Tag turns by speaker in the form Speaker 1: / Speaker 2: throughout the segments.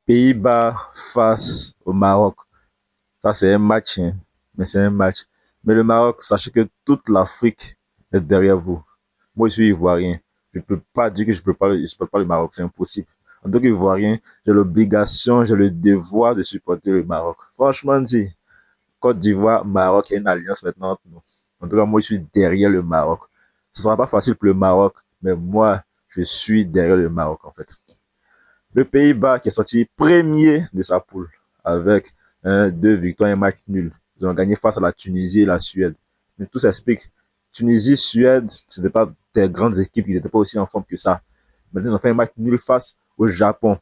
Speaker 1: Pays-Bas face au Maroc. Ça, c'est un match, hein, mais c'est un match. Mais le Maroc, sachez que toute l'Afrique est derrière vous. Moi, je suis ivoirien. Je ne peux pas dire que je supporte pas le Maroc, c'est impossible. En tant qu'Ivoirien, j'ai l'obligation, j'ai le devoir de supporter le Maroc. Franchement dit, Côte d'Ivoire, Maroc, il y a une alliance maintenant entre nous. En tout cas, moi, je suis derrière le Maroc. Ce ne sera pas facile pour le Maroc, mais moi, je suis derrière le Maroc, en fait. Le Pays-Bas qui est sorti premier de sa poule avec 2 victoires et un match nul. Ils ont gagné face à la Tunisie et la Suède. Mais tout s'explique. Tunisie, Suède, ce n'étaient pas des grandes équipes, ils n'étaient pas aussi en forme que ça. Maintenant, ils ont fait un match nul face au Japon.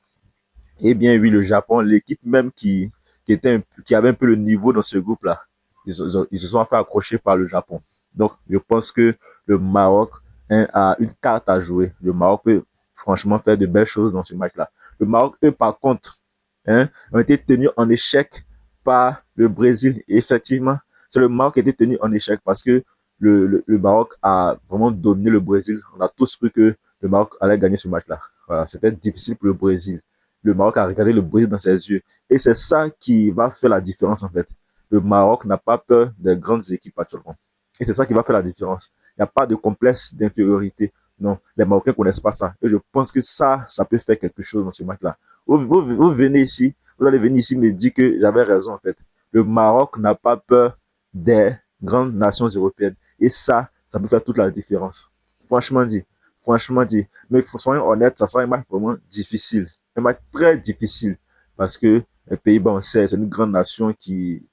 Speaker 1: Eh bien, oui, le Japon, l'équipe même qui avait un peu le niveau dans ce groupe-là, ils se sont fait accrocher par le Japon. Donc, je pense que le Maroc, hein, a une carte à jouer. Le Maroc peut franchement faire de belles choses dans ce match-là. Le Maroc, eux, par contre, hein, ont été tenus en échec par le Brésil. Et effectivement, c'est le Maroc qui a été tenu en échec parce que le Maroc a vraiment dominé le Brésil. On a tous cru que le Maroc allait gagner ce match-là. Voilà, c'était difficile pour le Brésil. Le Maroc a regardé le Brésil dans ses yeux. Et c'est ça qui va faire la différence, en fait. Le Maroc n'a pas peur des grandes équipes actuellement. Et c'est ça qui va faire la différence. Il n'y a pas de complexe d'infériorité. Non, les Marocains ne connaissent pas ça. Et je pense que ça peut faire quelque chose dans ce match-là. Vous venez ici, vous allez venir ici me dire que j'avais raison, en fait. Le Maroc n'a pas peur des grandes nations européennes. Et ça peut faire toute la différence. Franchement dit. Franchement dit. Mais soyons honnêtes, ça sera un match vraiment difficile. Un match très difficile. Parce que les Pays-Bas, on sait, c'est une grande nation qui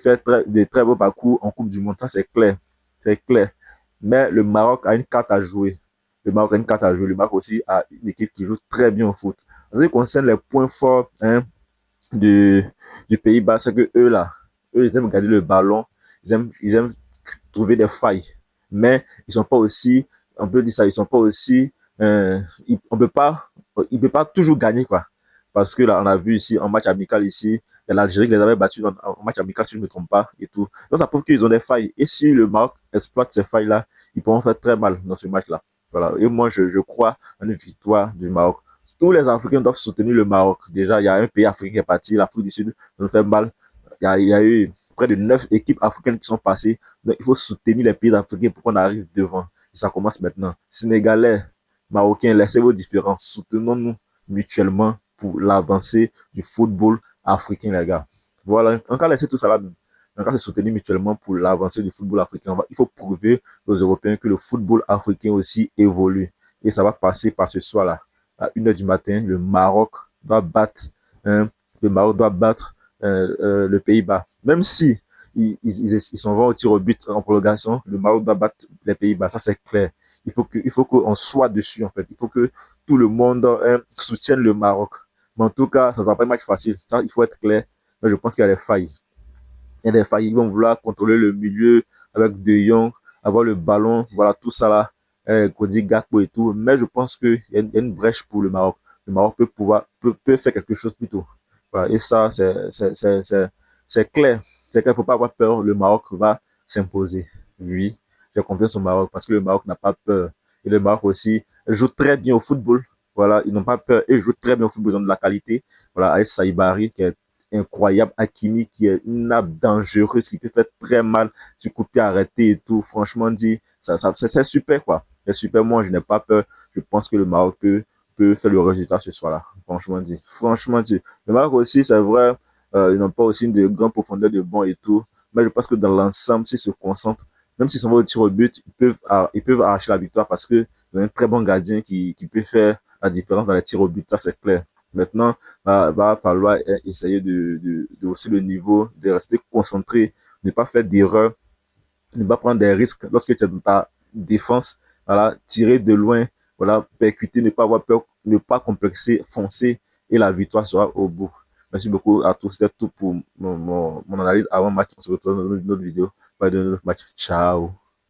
Speaker 1: fait de très beaux parcours en Coupe du Monde. Ça, c'est clair. C'est clair. Mais le Maroc a une carte à jouer. Le Maroc a une carte à jouer. Le Maroc aussi a une équipe qui joue très bien au foot. En ce qui concerne les points forts, hein, du, du Pays-Bas, c'est que eux là, eux ils aiment garder le ballon, ils aiment trouver des failles, mais ils sont pas aussi, on peut dire ça, ils sont pas aussi, on peut pas, ils peuvent pas toujours gagner quoi, parce que là on a vu ici en match amical ici, l'Algérie les avait battus en match amical si je ne me trompe pas et tout, donc ça prouve qu'ils ont des failles et si le Maroc exploite ces failles là, ils pourront faire très mal dans ce match là. Voilà, et moi je crois en une victoire du Maroc. Tous les Africains doivent soutenir le Maroc. Déjà, il y a un pays africain qui est parti, l'Afrique du Sud, ça nous fait mal. Il y a eu près de 9 équipes africaines qui sont passées. Donc, il faut soutenir les pays africains pour qu'on arrive devant. Et ça commence maintenant. Sénégalais, Marocains, laissez vos différences. Soutenons-nous mutuellement pour l'avancée du football africain, les gars. Voilà, encore laisser tout ça là. Encore se soutenir mutuellement pour l'avancée du football africain. Il faut prouver aux Européens que le football africain aussi évolue. Et ça va passer par ce soir-là à 1h du matin, le Maroc doit battre, hein, le Maroc doit battre le Pays-Bas. Même si ils sont au tir au but en prolongation, le Maroc doit battre les Pays-Bas, ça c'est clair. Il faut qu'on soit dessus en fait. Il faut que tout le monde soutienne le Maroc. Mais en tout cas, ça ne sera pas un match facile. Ça, il faut être clair. Mais je pense qu'il y a des failles. Il y a des failles. Ils vont vouloir contrôler le milieu avec De Jong, avoir le ballon, voilà tout ça là. Cody Gakpo et tout. Mais je pense qu'il y a une brèche pour le Maroc. Le Maroc peut faire quelque chose plutôt. Voilà. Et ça, c'est clair. C'est clair, il ne faut pas avoir peur. Le Maroc va s'imposer. Oui, j'ai confiance au Maroc parce que le Maroc n'a pas peur. Et le Maroc aussi joue très bien au football. Voilà, ils n'ont pas peur. Ils jouent très bien au football, ils ont de la qualité. Voilà, avec Saïbari qui est incroyable, Hakimi qui est une nappe dangereuse qui peut faire très mal sur coup de pied arrêté et tout. Franchement dit, c'est super quoi. C'est super, moi je n'ai pas peur. Je pense que le Maroc peut faire le résultat ce soir-là. Franchement dit. Franchement dit. Le Maroc aussi, c'est vrai, ils n'ont pas aussi une grande profondeur de banc et tout. Mais je pense que dans l'ensemble, s'ils se concentrent, même s'ils sont au tir au but, ils peuvent arracher la victoire parce que y a un très bon gardien qui peut faire la différence dans les tirs au but. Ça, c'est clair. Maintenant, va falloir essayer de hausser le niveau, de rester concentré, ne pas faire d'erreurs, ne pas prendre des risques lorsque tu es dans ta défense, voilà, tirer de loin, voilà, percuter, ne pas avoir peur, ne pas complexer, foncer et la victoire sera au bout. Merci beaucoup à tous. C'était tout pour mon analyse avant match. On se retrouve dans une autre vidéo. Pas de notre match. Ciao.